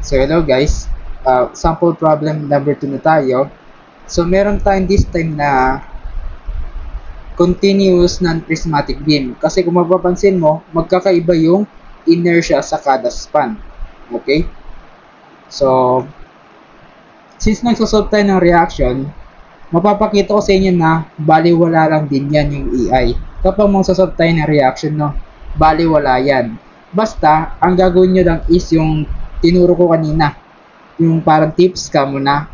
So hello guys, sample problem number 2 na tayo. So meron tayong this time na continuous non-prismatic beam. Kasi kung mapapansin mo, magkakaiba yung inertia sa kada span. Okay? So, since nagsosolve tayo ng reaction, mapapakita ko sa inyo na baliwala lang din yan yung EI. Kapag magsosolve tayo ng reaction, no, baliwala yan. Basta, ang gagawin nyo lang is yung tinuro ko kanina. Yung parang tips ka muna.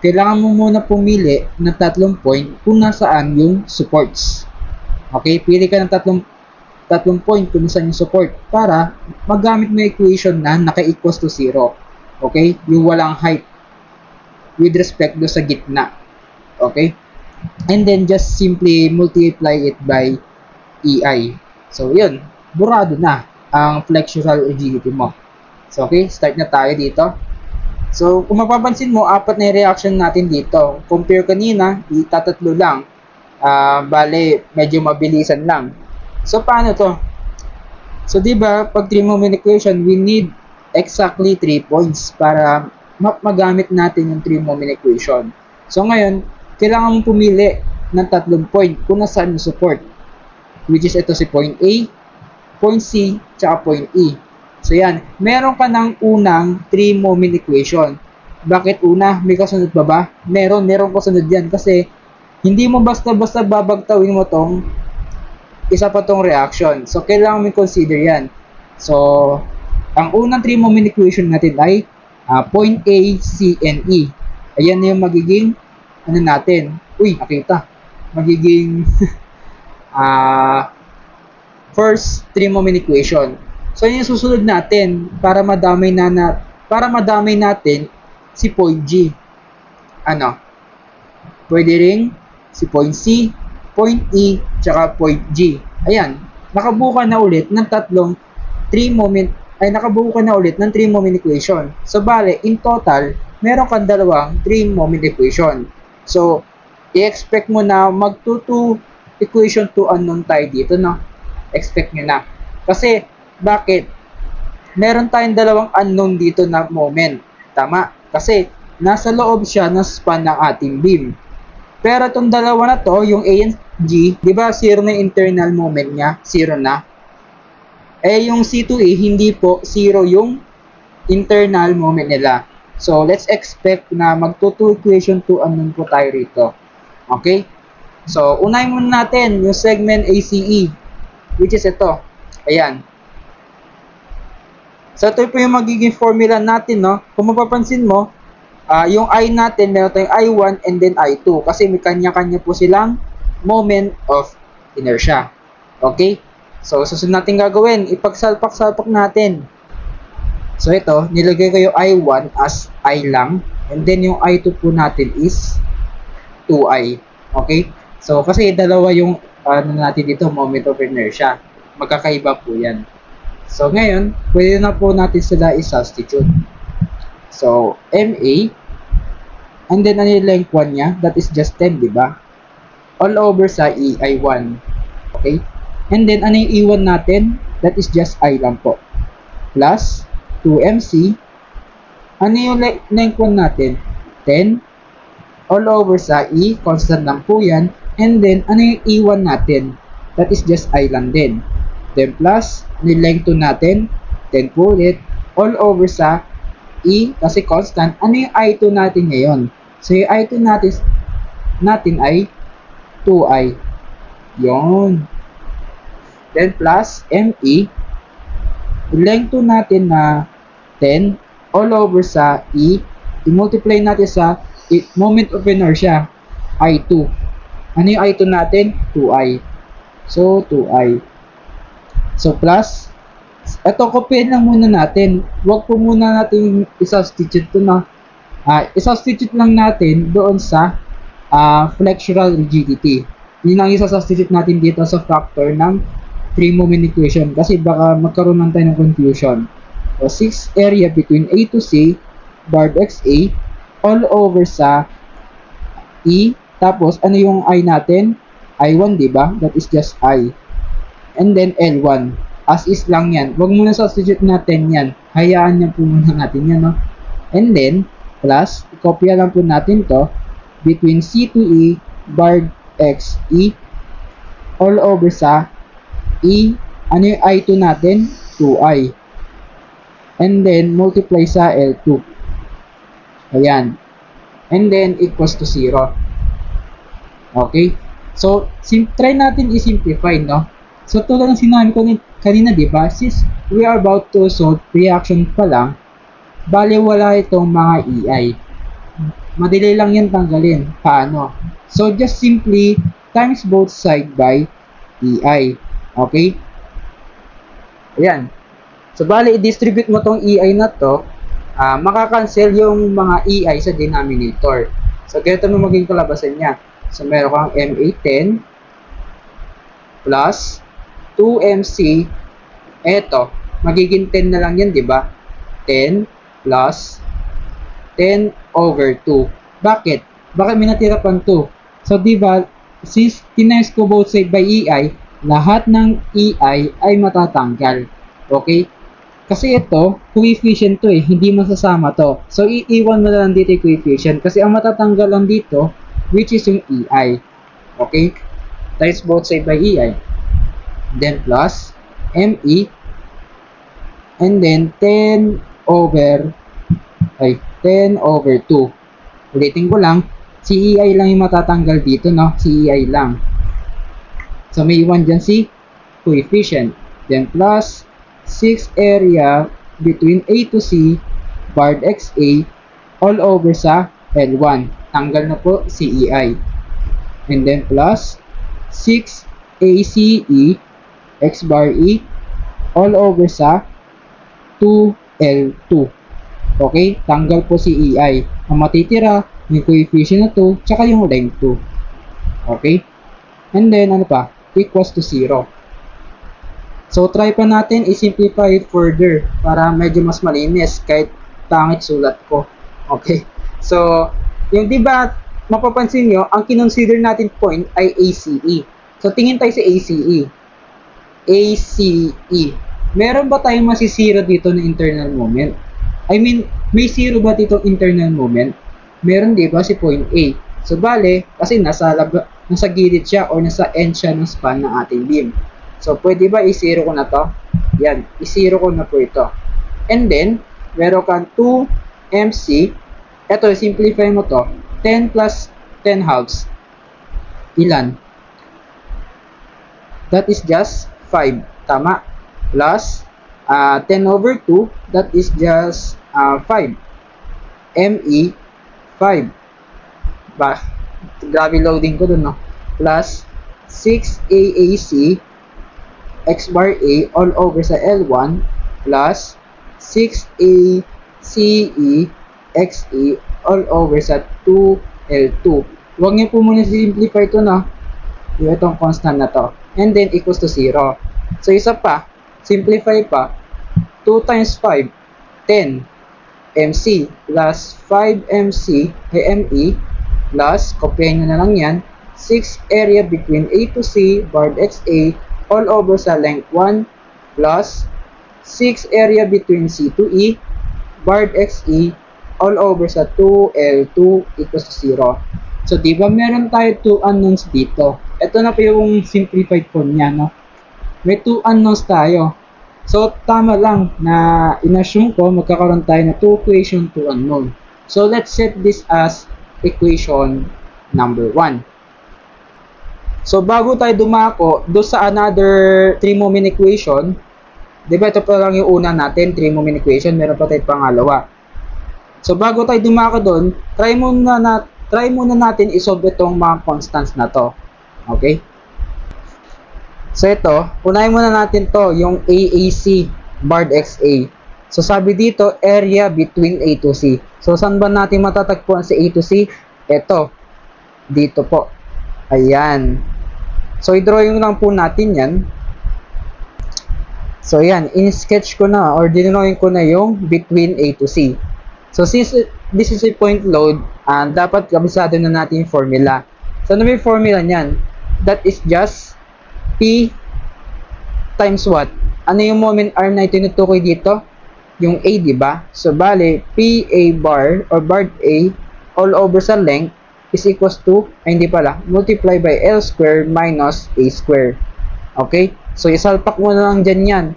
Kailangan mo muna pumili ng 3 point kung nasaan yung supports. Okay? Pili ka ng 3 point kung nasaan yung support para magamit mo yung equation na naka-equals to 0. Okay? Yung walang height with respect do sa gitna. Okay? And then just simply multiply it by EI. So, yun. Burado na ang flexural rigidity mo. So, okay. Start na tayo dito. So, kung mapapansin mo, 4 na yung reaction natin dito. Compare kanina, itatatlo lang. Bale, medyo mabilisan lang. So, paano to? So, diba, pag 3-moment equation, we need exactly 3 points para magamit natin yung 3-moment equation. So, ngayon, kailangan mong pumili ng 3 point kung nasaan yung support. Which is ito si point A, point C, tsaka point E. So, yan. Meron ka ng unang 3-moment equation. Bakit una? May kasunod ba ba? Meron kasunod yan. Kasi, hindi mo basta-basta babagtawin mo tong isa pa tong reaction. So, kailangan mo consider yan. So, ang unang 3-moment equation natin ay point A, C, and E. Ayan na yung magiging, ano natin? Uy, nakita. Magiging, first 3-moment equation. So, yun yung susunod natin para madamay natin si point G. Ano? Pwede ring si point C, point E, tsaka point G. Ayan. Nakabuo ka na ulit ng 3-moment equation. So, bale, in total, meron kang 2 3-moment equation. So, i-expect mo na mag-2 equation to unknown tayo dito, no? Expect nyo na. Kasi, bakit? Meron tayong 2 unknown dito na moment. Tama? Kasi, nasa loob siya ng span ng ating beam. Pero itong 2 na to, yung A and G, di ba 0 na yung internal moment niya? 0 na. Eh, yung C to A, hindi po 0 yung internal moment nila. So, let's expect na mag-2 equation to unknown po tayo rito. Okay? So, unahin muna natin yung segment ACE, which is ito. Ayan. So, ito po yung magiging formula natin, no? Kung mapapansin mo, yung I natin, meron tayong I1 and then I2. Kasi may kanya-kanya po silang moment of inertia. Okay? So, susunod natin gagawin. Ipagsalpak-salpak natin. So, ito, nilagay ko yung I1 as I lang. And then, yung I2 po natin is 2I. Okay? So, kasi dalawa yung natin dito, moment of inertia. Magkakaiba po yan. So, ngayon, pwede na po natin sila i-substitute. So, MA, and then ano yung length 1 niya? That is just 10, di ba? All over sa EI1. Okay? And then, ano yung E1 natin? That is just I lang po. Plus, 2MC. Ano yung length 1 natin? 10. All over sa E, constant lang po yan. And then, ano yung E1 natin? That is just I lang din. Then plus, length 2 natin, 10 po ulit, all over sa E, kasi constant. Ano yung I2 natin ngayon? So, yung I2 natin ay 2I. Yun. Then plus, ME, length 2 natin na 10, all over sa E, i-multiply natin sa moment of inertia, I2. Ano yung I2 natin? 2I. So, 2I. So, plus, ito, copy lang muna natin. Huwag po muna natin i-substitute ito na. I-substitute lang natin doon sa flexural rigidity. Yun ang i-substitute natin dito sa factor ng 3-moment equation. Kasi baka magkaroon lang tayo ng confusion. So, 6 area between A to C, barred XA, all over sa E. Tapos, ano yung I natin? I1, diba? That is just I. And then L1. As is lang yan. Huwag muna substitute natin yan. Hayaan niya po muna natin yan, no? And then, plus, kopya lang po natin to between C to E bar X E all over sa E, ano yung I2 natin? 2I. And then, multiply sa L2. Ayan. And then, equals to 0. Okay? So, try natin i-simplify, no? So, tulad ng sinabi ko kanina, di ba? Since we are about to solve reaction pa lang, bali wala itong mga EI. Madali lang yan tanggalin. Paano? So, just simply times both side by EI. Okay? Ayan. So, bali, i-distribute mo tong EI na to, makakancel yung mga EI sa denominator. So, ganito mo maging kalabasan niya. So, meron kang MA10 plus 2MC. Eto, magiging 10 na lang yan, di ba? 10 plus 10 over 2. Bakit? Bakit may natira pang 2? So, di ba, since tinimes ko both side by EI, lahat ng EI ay matatanggal. Okay? Kasi ito, coefficient to eh, hindi masasama to. So, iiwan mo na lang dito yung coefficient kasi ang matatanggal lang dito, which is yung EI. Okay? Times both side by EI. Then plus ME. And then 10 over 2. Ulitin ko lang, si EI lang yung matatanggal dito, no? Si EI lang. So, may iwan dyan si coefficient. Then plus 6 area between A to C barred XA all over sa L1. Tanggal na po si EI. And then plus 6 ACE X bar E all over sa 2L2. Okay? Tanggal po si EI. Ang matitira, yung coefficient na 2, tsaka yung length 2. Okay? And then, ano pa? Equals to 0. So, try pa natin i-simplify it further para medyo mas malinis kahit pangit sulat ko. Okay? So, yung diba, mapapansin nyo, ang kinonsider natin point ay ACE. So, tingin tayo sa ACE. ACE. Meron ba tayong masisira dito na internal moment? I mean, may zero ba dito internal moment? Meron, diba, si point A. So, bale, kasi nasa gilid siya or nasa end siya ng span ng ating beam. So, pwede ba i-zero ko na to? Yan, i-zero ko na po ito. And then, meron kang 2MC. Ito, simplify mo to. 10 plus 10 halves. Ilan? That is just 5. Tama. Plus, 10 over 2. That is just 5. ME, 5. Grabe loading ko dun, no? Plus, 6 AAC X bar A all over sa L1 plus 6ACE XE all over sa 2L2. Huwag niyo po muna simplify ito, no? Yung itong constant na to. And then, equals to 0. So, isa pa. Simplify pa. 2 times 5, 10 MC plus 5 MC ay ME plus, kopyahin nyo na lang yan, 6 area between A to C barred XA all over sa length 1 plus 6 area between C to E barred XE all over sa 2L2 equals to 0. So, di ba meron tayo 2 unknowns dito? Ito na po yung simplified form niya, no? May 2 unknowns tayo. So, tama lang na in-assume ko magkakaroon tayo na 2 equation, 2 unknown. So, let's set this as equation number 1. So, bago tayo dumako do sa another 3-moment equation, di ba ito pa lang yung una natin, 3-moment equation, meron pa tayo pangalawa. So, bago tayo dumako doon, try muna natin isolve itong mga constants na to. Okay? So, ito, unahin muna natin to, yung AAC, barred XA. So, sabi dito, area between A to C. So, saan ba natin matatagpuan si A to C? Ito, dito po. Ayan. So, i-drawing lang po natin yan. So, ayan, in-sketch ko na, or dinrawing ko na yung between A to C. So, since this is a point load, dapat kabisado na natin yung formula. So, ano yung formula niyan? That is just P times what? Ano yung moment arm na itinutukoy dito? Yung A, di ba? So, bale, PA bar or bar A all over sa length is equals to, ay hindi pala, multiply by L square minus A square. Okay? So, isalpak mo na lang dyan yan.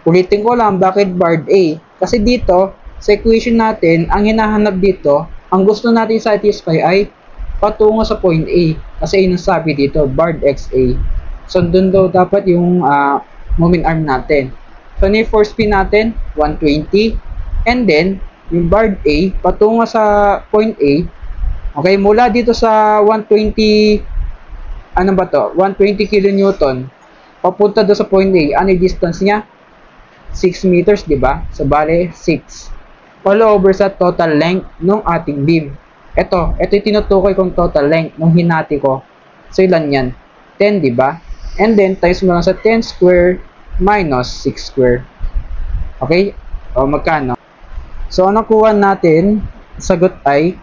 Ulitin ko lang, bakit bar A? Kasi dito, sa equation natin, ang hinahanap dito, ang gusto natin satisfy ay patungo sa point A. Kasi yun ang sabi dito, bar XA. So, dun daw dapat yung moment arm natin. So, ano yung force P natin? 120. And then, yung bar A, patungo sa point A. Okay, mula dito sa 120, ano ba to? 120 kilonewton, papunta doon sa point A. Ano yung distance niya? 6 meters, di ba? So, bale, 6. All over sa total length ng ating beam. Ito yung tinutukoy kong total length nung hinati ko. So, ilan yan? 10, di ba? And then, times mo lang sa 10 square minus 6 square. Okay? O, magkano? So, ang nakuha natin, sagot ay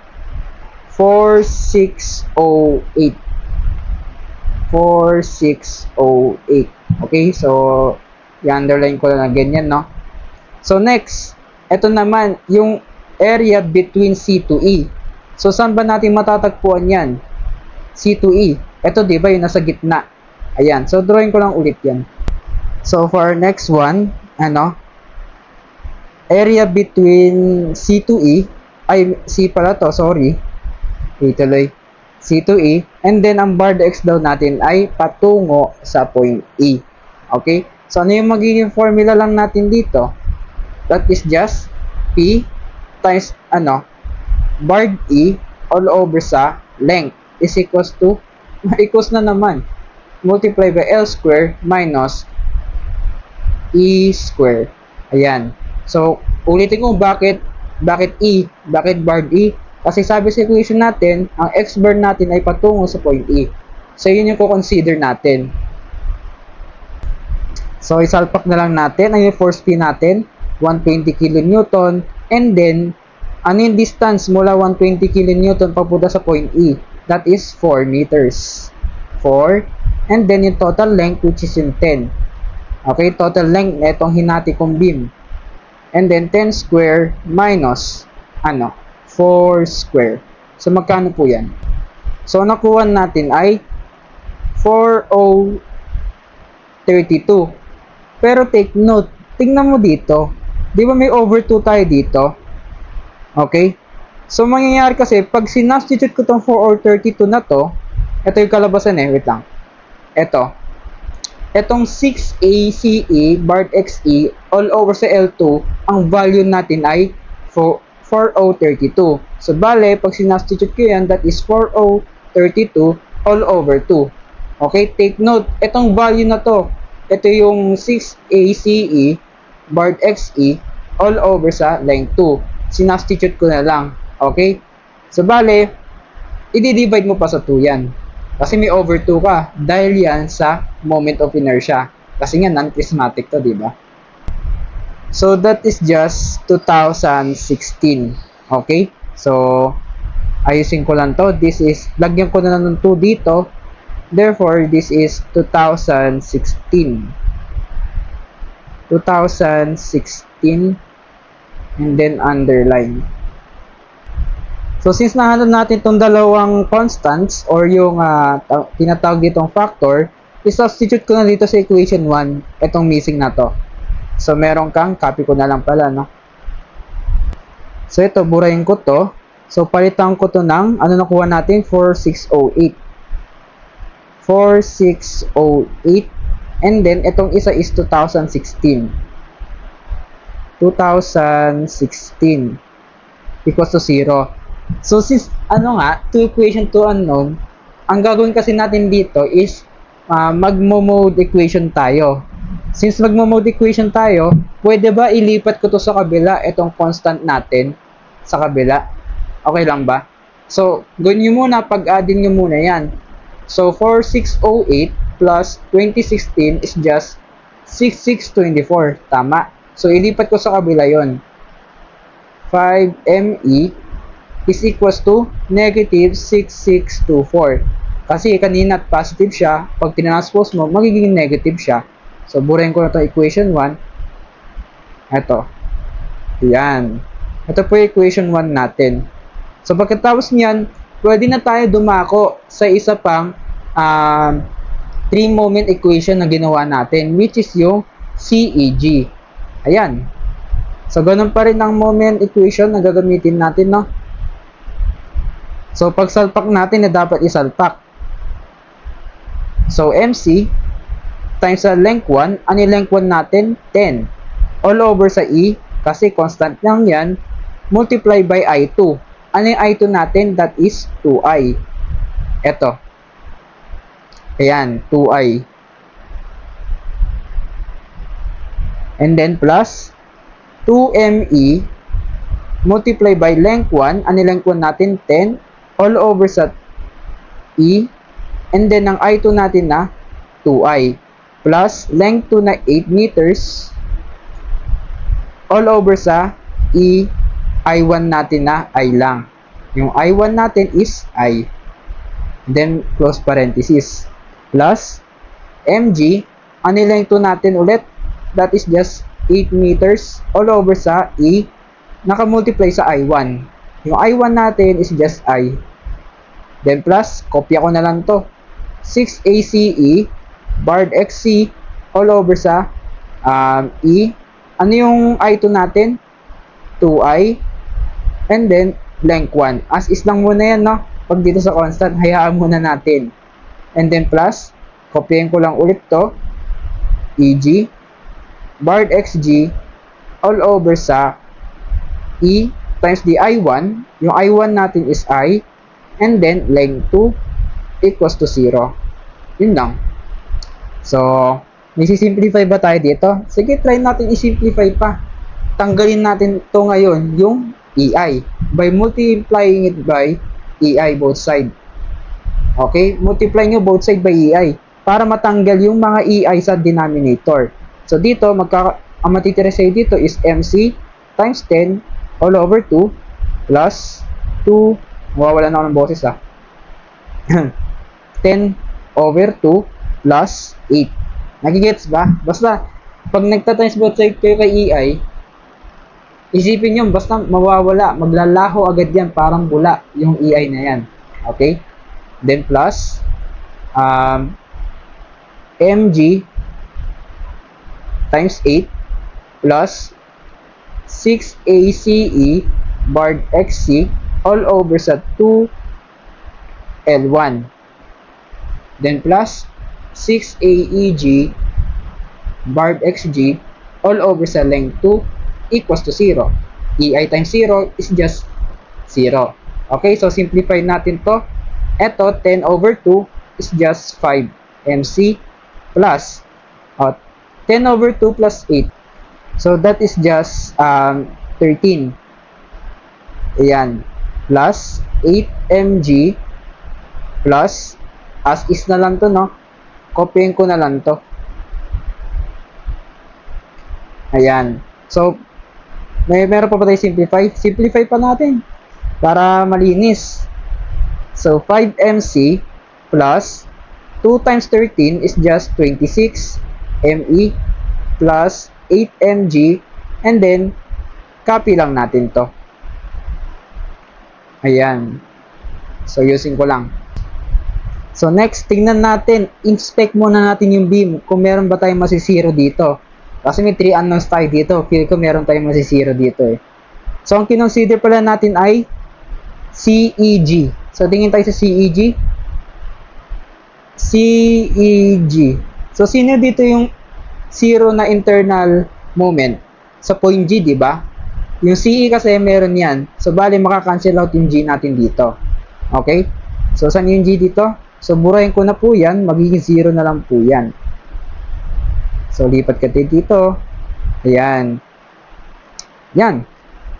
4608. 4608. Okay? So, i-underline ko lang na ganyan, no? So, next, ito naman, yung area between C to E. So, saan ba natin matatagpuan yan? C to E. Ito, di ba, yung nasa gitna. Ayan. So, drawing ko lang ulit yan. So, for our next one, area between C to E, ay, C pala to, sorry. Ituloy. C to E. And then, ang bar X daw natin ay patungo sa point E. Okay? So, ano yung magiging formula lang natin dito? That is just P times, bar E all over sa length is equals to, equals na naman, multiply by L square minus E square. Ayan. So, ulitin ko bakit E, bakit bar E? Kasi sabi sa equation natin, ang x bar natin ay patungo sa point E. So, yun yung ko-consider natin. So, isalpak na lang natin. Ang yung force P natin, 120 kilonewton. And then, ano yung distance mula 120 kilonewton papunta sa point E? That is 4 meters. 4. And then, yung total length, which is yung 10. Okay, total length na itong hinati kong beam. And then, 10 square minus, 4 square. So, magkano po yan? So, nakuha natin ay 4032. Pero take note, tingnan mo dito. Di ba may over 2 tayo dito? Okay? So, mangyayari kasi, pag sinubstitute ko tong 4032 na to, ito yung kalabasan wait lang. Etong 6ACE, bar XE, all over sa L2, ang value natin ay 4032. So, bale, pag sinubstitute ko yan, that is 4032 all over 2. Okay, take note, etong value na to, ito yung 6ACE, bar XE, all over sa length 2. Sinubstitute ko na lang. Okay? So, bale, i-divide mo pa sa 2 yan. Kasi may over 2 ka. Dahil yan sa moment of inertia. Kasi nga, non-prismatic to, di ba? So, that is just 2016. Okay? So, ayusin ko lang to. This is, lagyan ko na lang ng 2 dito. Therefore, this is 2016. 2016. And then, underline. So, since nahanap natin itong dalawang constants or yung tinatawag ditong factor, i-substitute ko na dito sa equation 1 itong missing na to. So, meron kang, copy ko na lang pala, no? So, ito, burahin ko to. So, palitan ko to ng, nakuha natin? 4608. 4608. And then, itong isa is 2016. 2016 equals to 0. So, since, to equation to unknown, ang gagawin kasi natin dito is, magmo-mode equation tayo. Since magmo-mode equation tayo, pwede ba ilipat ko to sa kabila, itong constant natin, sa kabila? Okay lang ba? So, gawin nyo muna, pag-addin nyo muna yan. So, 4608 plus 2016 is just 6624. Tama. So, ilipat ko sa kabila yon. 5ME is equals to negative 6624. Kasi kanina positive siya, pag tinranspose mo, magiging negative siya. So, burahin ko na ito equation 1. Ito. Yan. Ito po yung equation 1 natin. So, pagkatapos niyan, pwede na tayo dumako sa isa pang 3-moment equation na ginawa natin, which is yung CEG. Ayan. So, ganun pa rin ang moment equation na gagamitin natin, no? So, pagsalpak natin na dapat isalpak. So, MC times sa length 1, ano yung length 1 natin? 10. All over sa E, kasi constant lang yan, multiply by I2. Ano yung I2 natin? That is 2I. Ito. Ayan, 2I. And then plus 2ME multiply by length 1. Ano length 1 natin? 10. All over sa E. And then ang I2 natin na 2I. Plus length 2 na 8 meters. All over sa E. I1 natin na I lang. Yung I1 natin is I. And then close parenthesis. Plus MG. Ano length 2 natin ulit? That is just 8 meters all over sa E, nakamultiply sa I1. Yung I1 natin is just I. Then plus, kopya ko na lang to. 6ACE, barred XC, all over sa E. Ano yung I2 natin? 2I. And then, length 1. As is lang muna yan, no? Pag dito sa constant, hayaan muna natin. And then plus, kopyahin ko lang ulit to. EG. Barred XG all over sa E times the I1. Yung I1 natin is I. And then, length 2 equals to 0. Yun lang. So, may simplify ba tayo dito? Sige, try natin i-simplify pa. Tanggalin natin to ngayon, yung EI. By multiplying it by EI both side. Okay? Multiply nyo both side by EI. Para matanggal yung mga EI sa denominator. So, dito, ang matitira sa'yo dito is MC times 10 all over 2 plus 2, mawawala na ako ng boses 10 over 2 plus 8. Nagigets ba? Basta, pag nagta-times both side kayo kay EI, isipin nyo, basta mawawala, maglalaho agad yan, parang bula yung EI na yan. Okay? Then plus, MG times 8 plus 6ACE barred XC all over sa 2L1. Then plus 6AEG barred XG all over sa length 2 equals to 0. EI times 0 is just 0. Okay, so simplify natin to. Ito, 10 over 2 is just 5 MC plus 10 over 2 plus 8. So, that is just 13. Ayan. Plus 8 mg plus, as is na lang to, no? Copying ko na lang to. Ayan. So, meron pa ba tayo simplify? Simplify pa natin para malinis. So, 5 mc plus 2 times 13 is just 26 me plus 8 mg, and then copy lang natin to. Ayan. So, using ko lang. So, next, tingnan natin, inspect muna natin yung beam kung meron ba tayong masisiro dito. Kasi may 3 unknowns tayo dito. Feel ko meron tayong masisiro dito eh. So, ang kinonsider pala natin ay CEG. So, tingin tayo sa CEG. CEG. So, sino dito yung zero na internal moment? Sa point G, di ba? Yung CE kasi meron yan. So, bali makakancel out yung G natin dito. Okay? So, saan yung G dito? So, burahin ko na po yan. Magiging 0 na lang po yan. So, lipat ka dito. Ayan. Yan.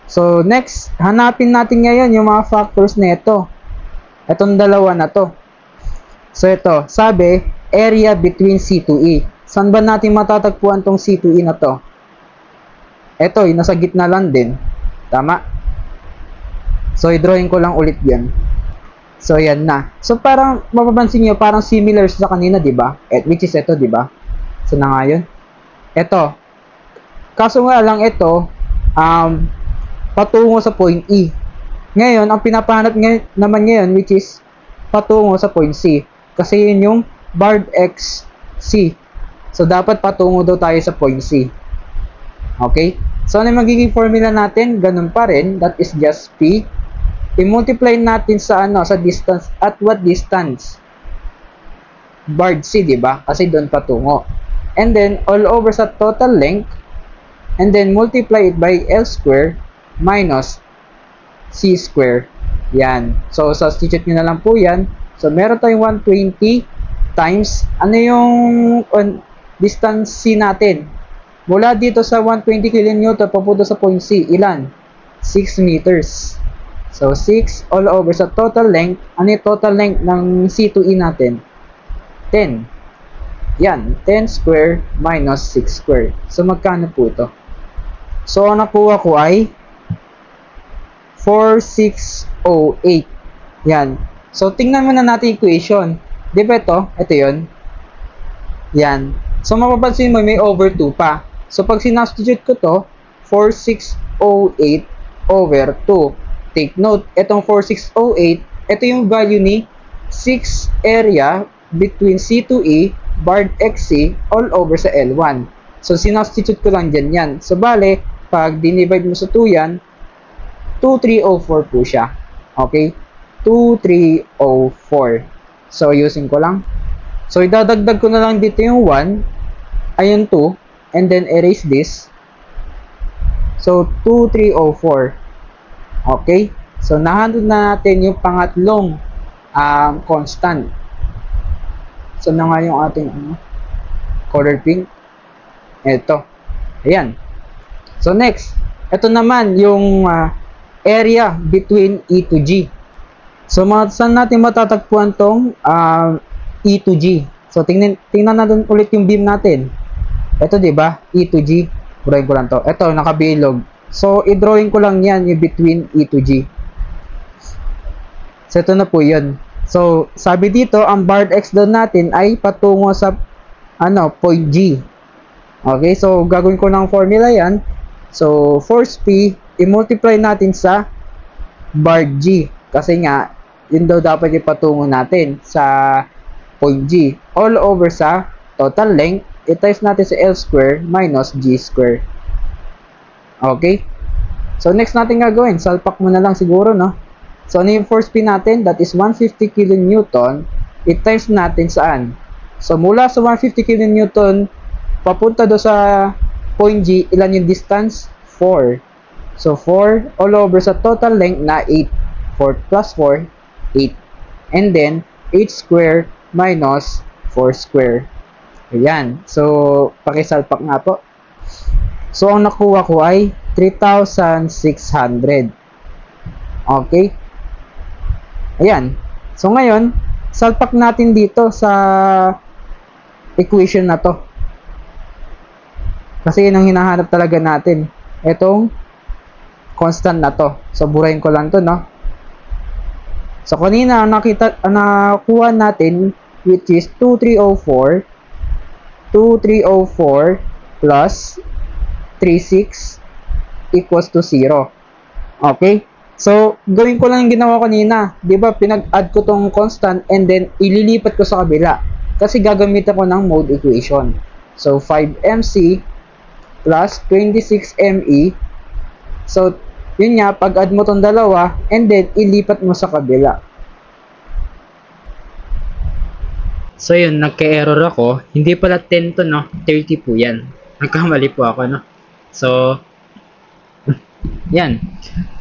So, next, hanapin natin ngayon yung mga factors na ito. Itong dalawa na to. So, ito. Sabi, area between C to E. Saan ba natin matatagpuan tong C to E na to? Ito, yung nasa gitna lang din. Tama? So, i-drawing ko lang ulit yan. So, yan na. So, parang, mapapansin nyo, parang similar sa kanina, di ba? Which is ito, di ba? So, na nga yun. Ito. Kaso nga lang ito, patungo sa point E. Ngayon, ang pinapahanap naman ngayon, which is patungo sa point C. Kasi yun yung barred X, C. So, dapat patungo daw tayo sa point C. Okay? So, ano yung magiging formula natin? Ganun pa rin. That is just P. I-multiply natin sa sa distance. At what distance? Barred C, di ba? Kasi doon patungo. And then, all over sa total length. And then, multiply it by L square minus C square. Yan. So, substitute nyo na lang po yan. So, meron tayong 120 times, ano yung distance C natin? Mula dito sa 120 kN papunta sa point C, ilan? 6 meters. So, 6 all over sa total length. Ano yung total length ng C to E natin? 10. Yan. 10 square minus 6 square. So, magkano po ito? So, ang nakuha ko ay 4608. Yan. So, tingnan muna natin equation. Di ba ito? Ito yun. Yan. So, mapapansin mo may over 2 pa. So, pag sinubstitute ko to, 4608 over 2. Take note, itong 4608, ito yung value ni 6 area between C to E, barred XC, all over sa L1. So, sinubstitute ko lang dyan yan. So, bale, pag dinivide mo sa 2 yan, 2304 po siya. Okay? 2304. So, using ko lang. So, idadagdag ko na lang dito yung 1, ayun 2, and then erase this. So, 2304. Okay? So, nahandle na natin yung pangatlong constant. So, na nga yung ating color pink. Ito. Ayan. So, next. Ito naman yung area between E to G. So, saan natin matatagpuan tong E to G? So, tingnan natin ulit yung beam natin. Ito, di ba? E to G. Drawing ko lang to. Ito, nakabilog. So, i-drawing ko lang yan yung between E to G. So, ito na po yun. So, sabi dito, ang barred X doon natin ay patungo sa point G. Okay, so, gagawin ko ng formula yan. So, force P, i-multiply natin sa barred G. Kasi nga, yun daw dapat ipatungo natin sa point G. All over sa total length, i-times natin sa L square minus G square. Okay? So, next natin gagawin, salpak mo na lang siguro, no? So, ano yung force P natin? That is 150 kN. I-times natin saan? So, mula sa 150 kN, papunta do sa point G, ilan yung distance? 4. So, 4 all over sa total length na 8. 4 plus 4, 8. And then, 8 square minus 4 square. Ayan. So, pakisalpak nga po. So, ang nakuha ko ay 3,600. Okay? Ayan. So, ngayon, salpak natin dito sa equation na to. Kasi yun ang hinahanap talaga natin. Itong constant na to. So, burahin ko lang to, no? So, kanina, nakuha natin, which is 2304 plus 36 equals to 0. Okay? So, gawin ko lang yung ginawa kanina. Diba, pinag-add ko tong constant and then ililipat ko sa kabila. Kasi gagamitan ko ng mode equation. So, 5mc plus 26me. So, yun nga, pag-add mo tong dalawa and then ilipat mo sa kabila. So, yun, nagka-error ako. Hindi pala 10 to, no? 30 po yan. Nagkamali po ako, no? So, yan.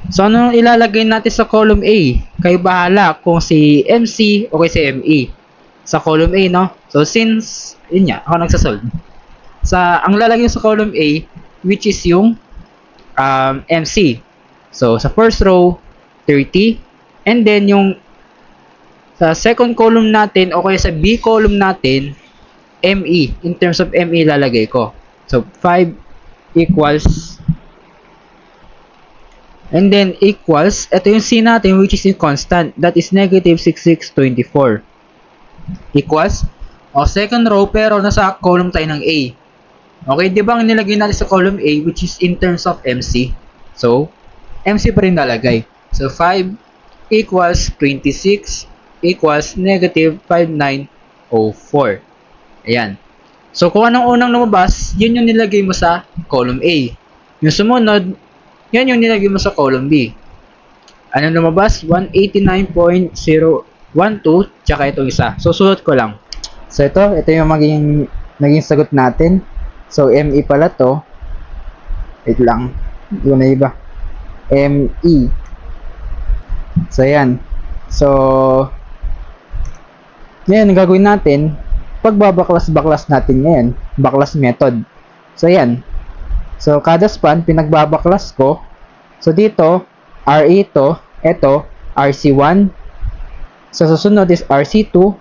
So, ano ilalagay natin sa column A? Kayo bahala kung si MC o si ME. Sa column A, no? So, since, yun nga, ako nagsasolve. Ang lalagay sa column A, which is yung MC. So, sa first row, 30. And then, yung sa second column natin, o kaya sa B column natin, ME. In terms of ME, lalagay ko. So, 5 equals, and then equals, ito yung C natin, which is yung constant. That is negative 6624. Equals, o second row, pero nasa column tayo ng A. Okay, di ba ang nilagay natin sa column A, which is in terms of MC? So, MC pa rin nalagay. So, 5 equals 26 equals negative 5904. Ayan. So, kung anong unang lumabas, yun yung nilagay mo sa column A. Yung sumunod, yan yung nilagay mo sa column B. Anong lumabas? 189.012, tsaka itong isa. So, sulat ko lang. So, ito yung naging sagot natin. So, ME pala to. Wait lang. Yun na iba. ME. So, yan. So, ngayon, gagawin natin, pagbabaklas-baklas natin ngayon. Baklas method. So, yan. So, kada span, pinagbabaklas ko. So, dito, RE to. Ito, RC1. So, susunod is RC2.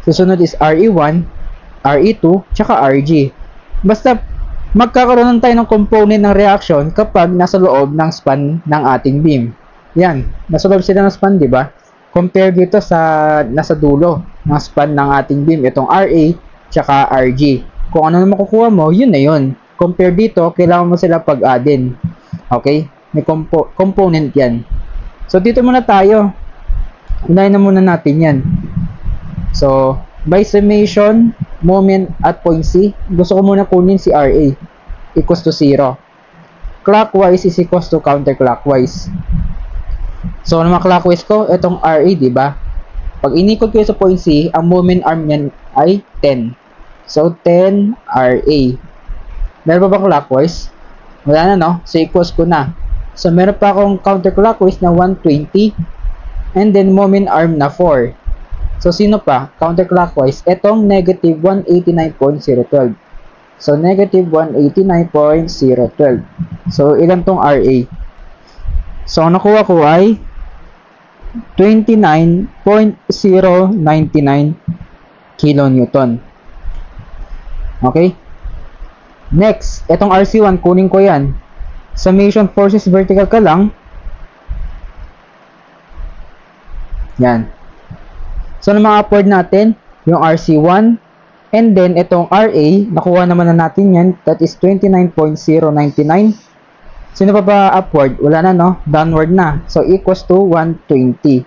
Susunod is RE1, RE2, tsaka RG. Basta, magkakaroon tayo ng component ng reaction kapag nasa loob ng span ng ating beam. Yan, nasa loob sila ng span, di ba? Compare dito sa nasa dulo ng span ng ating beam, itong RA, tsaka RG. Kung ano na makukuha mo, yun na yun. Compare dito, kailangan mo sila pag-addin. Okay? May component yan. So, dito muna tayo. Unahin na muna natin yan. So, by summation, moment at point C, gusto ko muna kunin si RA equals to 0. Clockwise is equals to counterclockwise. So, naman clockwise ko, itong RA, di ba? Pag inikot ko sa point C, ang moment arm niyan ay 10. So, 10 RA. Meron pa ba clockwise? Wala na, no? So, equals ko na. So, meron pa akong counterclockwise na 120 and then moment arm na 4. So, sino pa? Counterclockwise. Etong negative 189.012. So, negative 189.012. So, ilan tong RA? So, ang nakuha ko ay 29.099 kilonewton. Okay? Next, etong RC1, kunin ko yan. Summation forces vertical ka lang. Yan. So, na mga upward natin, yung RC1, and then, itong RA, nakuha naman na natin yan, that is 29.099. Sino pa ba upward? Wala na, no? Downward na. So, equals to 120.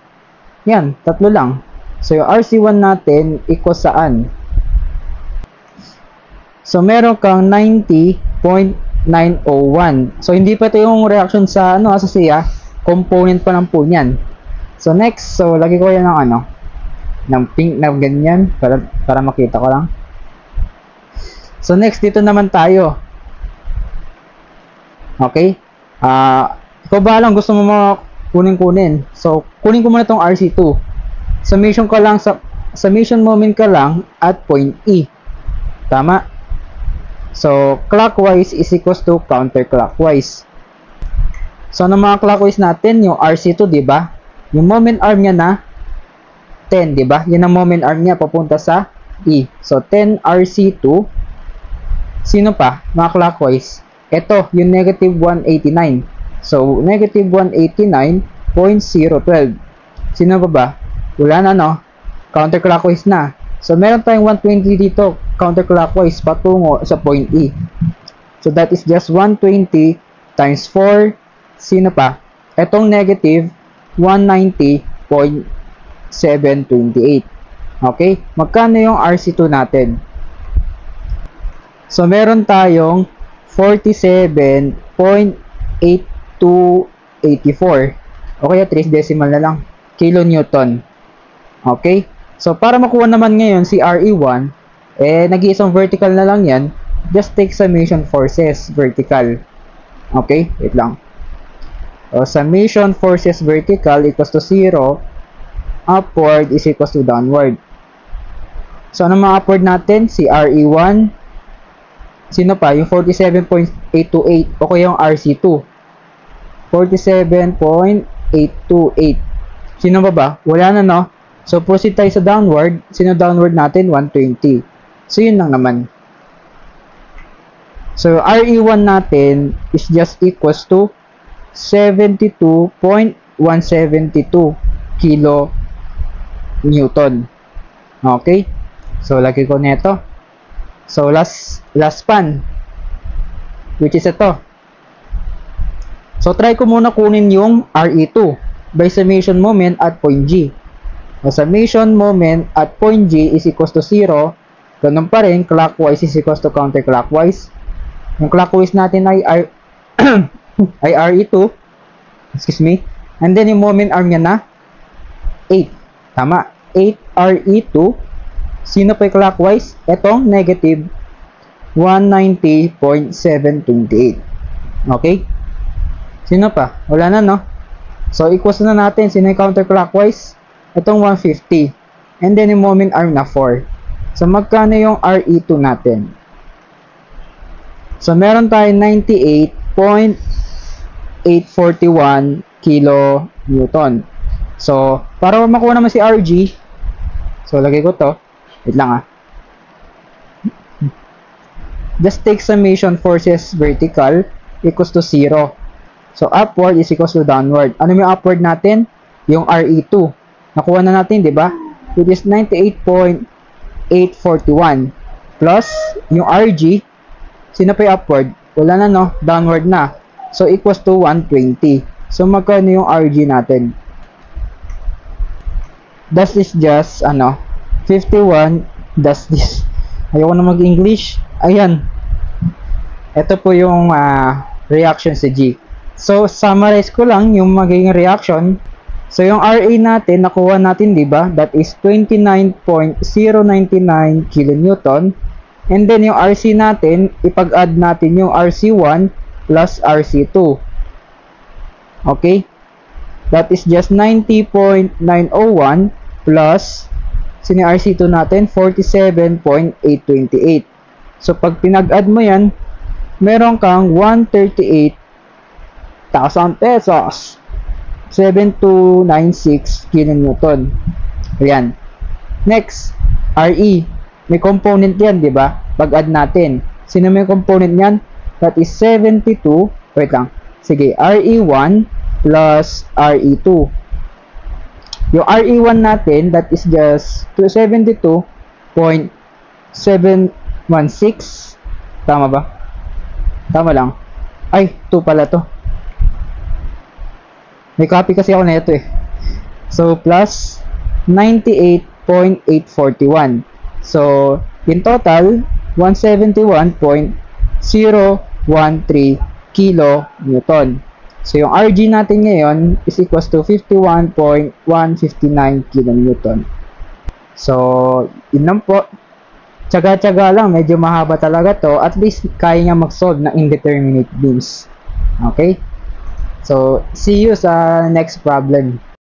Yan, tatlo lang. So, yung RC1 natin, equals saan? So, meron kang 90.901. So, hindi pa ito yung reaction sa, sa siya, component pa lang po yan. So, next, so, lagi ko yan ng ng pink na ganyan para makita ko lang. So next dito naman tayo. Okay? Ikaw ba lang gusto mo kunin? So kunin ko muna tong RC2. Summation moment ka lang at point E. Tama? So clockwise is equals to counterclockwise. So ng mga clockwise natin, yung RC2, di ba? Yung moment arm niya na 10, di ba? Yan ang moment arm niya papunta sa E. So, 10 RC2. Sino pa? Mga clockwise. Ito, yung negative 189. So, negative 189.012. Sino pa ba? Wala na, no? Counterclockwise na. So, meron tayong 120 dito. Counterclockwise patungo sa point E. So, that is just 120 times 4. Sino pa? Etong negative 190.728. Okay? Magkano yung RC2 natin? So, meron tayong 47.8284. O kaya 3 decimal na lang. Kilonewton. Okay? So, para makuha naman ngayon si RE1, nag-iisang vertical na lang yan. Just take summation forces vertical. Okay? Wait lang. So, summation forces vertical equals to 0. Upward is equals to downward. So, ano mga upward natin? Si RE1. Sino pa? Yung 47.828. O kaya yung RC2. 47.828. Sino ba? Wala na, no? So, proceed tayo sa downward. Sino downward natin? 120. So, yun lang naman. So, RE1 natin is just equals to 72.172 kilo Newton. Okay? So, lagi ko nito. So, last span. which is ito. So, try ko muna kunin yung RE2 by summation moment at point G. The summation moment at point G is equals to 0. Ganun pa rin, clockwise is equals to counterclockwise. Yung clockwise natin ay ay RE2. Excuse me. And then yung moment arm niya na 8. Tama. 8 RE2. Sino pa yung clockwise? Etong negative 190.728. Okay? Sino pa? Wala na, no? So, equals na natin. Sino yung counterclockwise? Itong 150. And then, yung moment arm na 4. So, magkano yung RE2 natin? So, meron tayo 98.841 kilonewton. So, para makuha naman si RG, so, lagay ko to. Wait lang, Just take summation forces vertical equals to 0. So, upward is equals to downward. Ano yung upward natin? Yung RE2. Nakuha na natin, di ba? It is 98.841 plus yung RG. Sino pa yung upward? Wala na, no? Downward na. So, equals to 120. So, magkano yung RG natin? That is just, 51. That's this. Ayoko na mag-English. Ayan. Ito po yung reaction sa G. So, summarize ko lang yung magiging reaction. So, yung RA natin, nakuha natin, di ba? That is 29.099 kilonewton. And then, yung RC natin, ipag-add natin yung RC1 plus RC2. Okay? That is just 90.901 plus, sino yung RC2 natin? 47.828. So, pag pinag-add mo yan, meron kang 138,000 pesos. 7296 kilonewton. Ayan. Next, RE. May component yan, di ba? Pag-add natin. Sino may component yan? That is 72. Wait lang. Sige, RE1 plus RE2. Yung RE1 natin, that is just 272.716. Tama ba? Tama lang. Ay, 2 pala to. May copy kasi ako na ito eh. So, plus 98.841. So, in total, 171.013 kilonewton. So, yung RG natin ngayon is equals to 51.159 kilonewton. So, yun lang po. Tsaga-tsaga lang. Medyo mahaba talaga to. At least, kaya nga mag-solve ng indeterminate beams. Okay? So, see you sa next problem.